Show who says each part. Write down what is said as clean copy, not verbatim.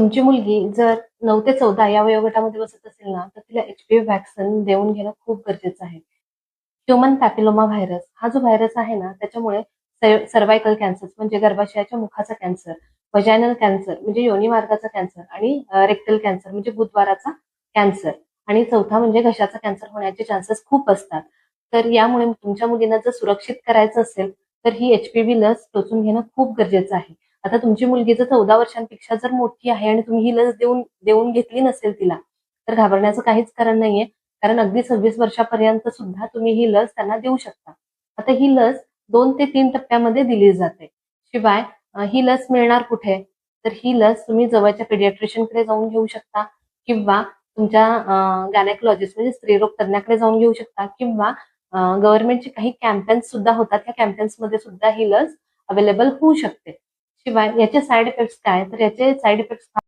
Speaker 1: तुमची मुलगी जर 9 ते 14 या वयोगटामध्ये बसत असेल ना, तर तिला एचपीव्ही व्हॅक्सिन देऊन घेणं खूप गरजेचं आहे. ह्यूमन पॅपिलोमा व्हायरस हा जो व्हायरस आहे ना, त्याच्यामुळे सर्व्हायकल कॅन्सर म्हणजे गर्भाशयाच्या मुखाचा कॅन्सर, व्हजायनल कॅन्सर म्हणजे योनी मार्गाचा कॅन्सर आणि रेक्टल कॅन्सर म्हणजे गुदद्वाराचा कॅन्सर आणि चौथा म्हणजे घशाचा कॅन्सर होण्याचे चान्सेस खूप असतात. तर यामुळे तुमच्या मुलींना जर सुरक्षित करायचं असेल, तर ही एचपीव्ही लस टोचून घेणं खूप गरजेचं आहे. आता तुमची मुलगी जर 14 वर्षांपेक्षा जर मोठी आहे आणि तुम्ही ही लस देऊन देऊन घेतली नसेल तिला, तर घाबरण्याचं काहीच कारण नाहीये. कारण अगदी 26 वर्षापर्यंत सुद्धा तुम्ही ही लस त्यांना देऊ शकता. आता ही लस 2 ते 3 टप्प्यामध्ये दिली जाते. शिवाय ही लस मिळणार कुठे? तर ही लस तुम्ही जवळच्या पेडियाट्रिशियनकडे जाऊन घेऊ शकता किंवा तुमच्या गायनेकॉलॉजिस्ट म्हणजे स्त्रीरोग तज्ञाकडे जाऊन घेऊ शकता किंवा गव्हर्नमेंटचे काही कॅम्पेन्स सुद्धा होतात. त्या कॅम्पेन्समध्ये सुद्धा ही लस अवेलेबल होऊ शकते. शिवाय याचे साईड इफेक्ट्स काय? तर याचे साईड इफेक्ट्स